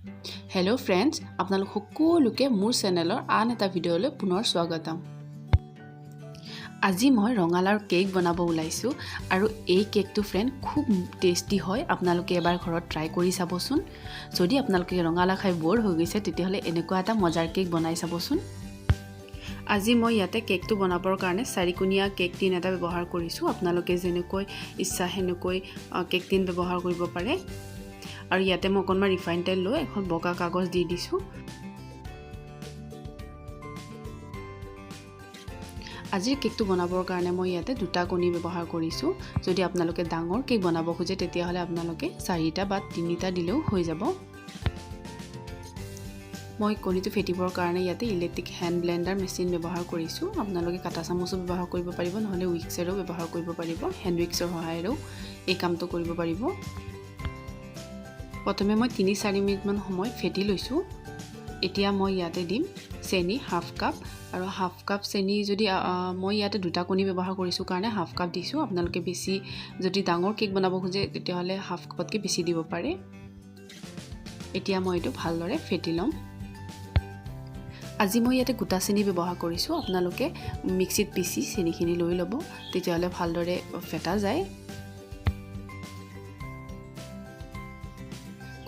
Hello friends, আপোনালোক সকলোকে মোৰ চেনেলৰ আন এটা ভিডিঅ'লৈ পুনৰ স্বাগতম। আজি মই ৰঙালাওৰ কেক বনাব ওলাইছো আৰু এই কেকটো ফ্ৰেন্ড খুব টেস্টি হয়। আপোনালোকে এবাৰ ঘৰত ট্ৰাই কৰি চাবচোন। যদি আপোনালোকে ৰঙালাও খাই বৰ হৈ গৈছে তেতিয়াহলে এনেকুৱা এটা মজাৰ কেক বনাই চাবচোন। আজি মই ইয়াতে কেকটো বনাবৰ কাৰণে 4কোণীয়া কেক টিন এটা ব্যৱহাৰ কৰিছো। আপোনালোকে যেনেকৈ ইচ্ছা হেনেকৈ কেক টিন ব্যৱহাৰ কৰিব পাৰে। আৰু ইয়াতে মই অকণমান ৰিফাইন তেল লৈ এখন বগা কাগজ দি দিছো। আজিৰ কেকটো বনাবৰ কাৰণে মই ইয়াতে দুটা কণী ব্যৱহাৰ কৰিছো। যদি আপোনালোকে ডাঙৰ কেক বনাব খোজে তেতিয়াহলে আপোনালোকে 4টা বা 3টা দিলেও হৈ যাব। মই কণীটো ফেটিবৰ কাৰণে ইয়াতে ইলেক্ট্ৰিক হ্যান্ড ব্লেন্ডাৰ মেচিন ব্যৱহাৰ কৰিছো। আপোনালোকে কাটা চামুচো ব্যৱহাৰ কৰিব পাৰিব, নহলে উইক্সৰো ব্যৱহাৰ কৰিব পাৰিব। হ্যান্ড উইক্সৰ সহায়েৰেও এই কামটো কৰিব পাৰিব। প্ৰথমে মই 3-4 মিনিট মান সময় ফেটি লৈছো। এতিয়া মই ইয়াতে দিম চেনি হাফ কাপ আৰু হাফ কাপ চেনি। যদি মই ইয়াতে দুটা কণী ব্যৱহাৰ কৰিছো কাৰণে হাফ কাপ দিছো। আপোনালোকে বেছি যদি ডাঙৰ কেক বনাব খোজে তেতিয়াহলে হাফ কাপতকৈ বেছি দিব পাৰে। এতিয়া মই এটো ভালদৰে ফেটি লম। আজি মই ইয়াতে গোটা চেনি ব্যৱহাৰ কৰিছো। আপোনালোকে মিক্সিত পিচি চেনিখিনি লৈ ল'ব, তেতিয়াহলে ভালদৰে ফেটা যায়।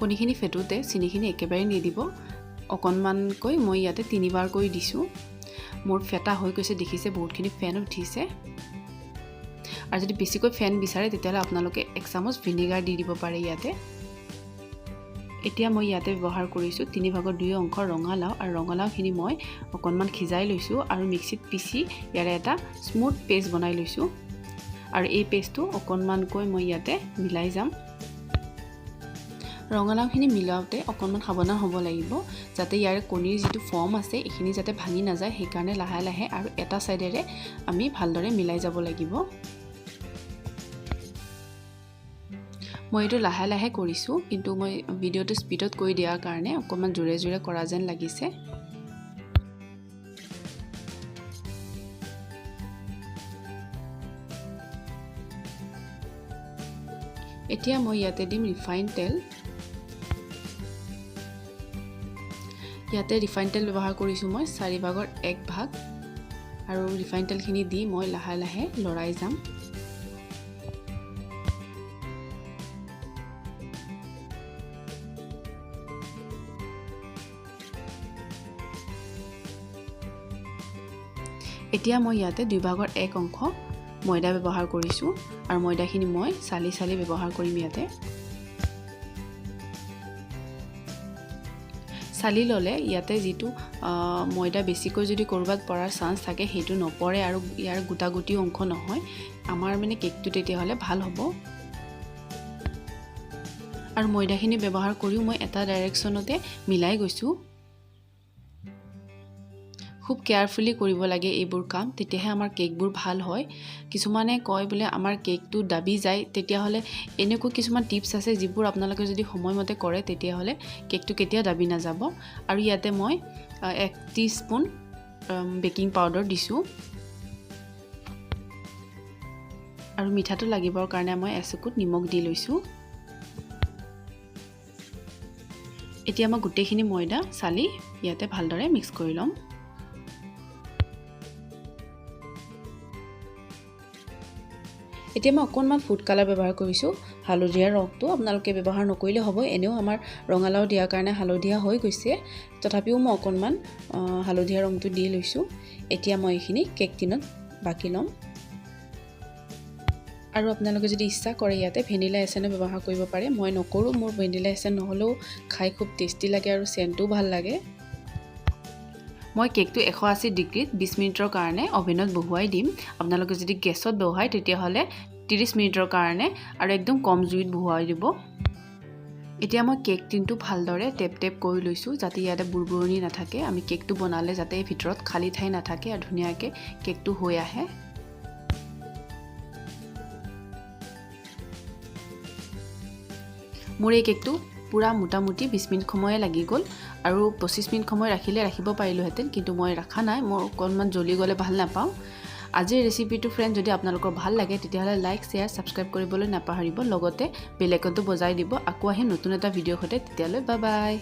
কণীখিনি ফেটোতে চিনিখিনি একেবাৰে নিদিব, অকণমানকৈ মই ইয়াতে 3বাৰ কৰি দিছো। মোৰ ফেটা হৈ গৈছে, দেখিছে বহুতখিনি ফেন উঠিছে। আৰু যদি বেছিকৈ ফেন বিচাৰে তেতিয়াহলে আপোনালোকে 1 চামুচ ভিনেগাৰ দি দিব পাৰে ইয়াতে। এতিয়া মই ইয়াতে ব্যৱহাৰ কৰিছো 3/2 অংশ ৰঙালাও আৰু ৰঙালাওখিনি মই অকণমান খিজাই লৈছো আৰু মিক্সিত পিচি ইয়াৰে এটা স্মুথ পেষ্ট বনাই লৈছো। আৰু এই পেষ্টটো অকণমানকৈ মই ইয়াতে মিলাই যাম। ৰঙালাওখিনি মিলাওতে অকণমান সাৱধান হ'ব লাগিব, যাতে ইয়াৰ কণীৰ যেটো ফৰ্ম আছে এখিনি যাতে ভাঙি না যায়। সেই কাৰণে লাহে লাহে আৰু এটা সাইডেৰে আমি ভালদৰে মিলাই যাব লাগিব। মই এটো লাহে লাহে কৰিছো, কিন্তু মই ভিডিওটো স্পিডত কৰি দিয়াৰ কাৰণে অকণমান জোৰে জোৰে কৰা যেন লাগিছে। এতিয়া মই ইয়াতে দিম ৰিফাইন তেল। ইয়াতে ৰিফাইন তেল ব্যৱহাৰ কৰিছো মই 4/1 ভাগ আৰু ৰিফাইন তেলখিনি দি মই লাহে লাহে লৰাই যাম। এতিয়া মই ইয়াতে 2/1 অংশ ময়দা ব্যৱহাৰ কৰিছো আৰু ময়দাখিনি মই চালি চালি ব্যৱহাৰ কৰিম। ইয়াতে চালি ললে ইয়াতে যেটো ময়দা বেছিকৈ যদি কৰবাত পৰাৰ চান্স থাকে হেতু নপৰে আৰু ইয়াৰ গুটাগুটি অংশ নহয়। আমাৰ মানে কেকটো তেতিয়া হলে ভাল হ'ব। আৰু ময়দাখিনি ব্যৱহাৰ কৰিও মই এটা ডাইৰেকচনতে মিলাই গৈছো। খুব কেয়াৰফুলি কৰিব লাগে এইবোৰ কাম, তেতিয়াহে আমাৰ কেকবোৰ ভাল হয়। কিছুমানে কয় বোলে আমাৰ কেকটো দাবি যায়, তেতিয়া হলে এনেকৈ কিছুমান টিপছ আছে যিবোৰ আপোনালোকে যদি সময়মতে কৰে তেতিয়াহলে কেকটো কেতিয়া দাবি না যাব। আৰু ইয়াতে মই 1 টিস্পুন বেকিং পাউডাৰ দিছো। আৰু মিঠাটো লাগিবৰ কাৰণে মই এচুকুট নিমখ দি লৈছো। এতিয়া মই গুটেখিনি ময়দা চালি ইয়াতে ভালদৰে মিক্স কৰি লম। এতিয়া মই অকণমান ফুড কালাৰ ব্যৱহাৰ কৰিছো। হালধীয়া ৰংটো আপোনালোকে ব্যৱহাৰ নকৰিলে হ'ব, এনেও আমাৰ ৰঙালাও দিয়াৰ কাৰণে হালধীয়া হৈ গৈছে। তথাপিও মই অকণমান হালধীয়া ৰংটো দি লৈছো। এতিয়া মই এইখিনি কেক টিনত বাকি লম। আৰু আপোনালোকে যদি ইচ্ছা কৰে ইয়াতে ভেনিলা এসেন্স ব্যৱহাৰ কৰিব পাৰে। মই নকৰো, মোৰ ভেনিলা এসেন্স নহলেও খাই খুব টেস্টি লাগে আৰু সেন্টও ভাল লাগে। মই কেকটো 180 ডিগ্ৰীত 20 মিনিটৰ কাৰণে ওভেনত বহুৱাই দিম। আপোনালোকে যদি গেছত বহুৱাই তেতিয়াহলে 30 মিনিটৰ কাৰণে আৰু একদম কম জুইত বহুৱাই দিব। এতিয়া মই কেক টিনটো ভালদৰে টেপ টেপ কৰি লৈছো, যাতে ইয়াতে বুৰবুৰণি নাথাকে। আমি কেকটো বনালে যাতে ভিতৰত খালি ঠাই নাথাকে আৰু ধুনীয়াকৈ কেকটো হৈ আহে। মোৰ এই কেকটো পুৰা মোটামুটি 20 মিনিট সময় লাগি গল আৰু 25 মিনিট সময় ৰাখিলে ৰাখিব পাৰিলোহেতেন, কিন্তু মই ৰাখা নাই। মোৰ অকণমান জ্বলি গলে ভাল নাপাওঁ। আজিৰ ৰেচিপিটো ফ্ৰেন্ড যদি আপোনালোকৰ ভাল লাগে তেতিয়াহলে লাইক শেয়াৰ সাবস্ক্ৰাইব কৰিবলৈ নাপাহৰিব। লগতে বেল আইকনটো বজাই দিব। আকৌ আহিম নতুন এটা ভিডিঅ' সৈতে, তেতিয়ালৈ বাই বাই।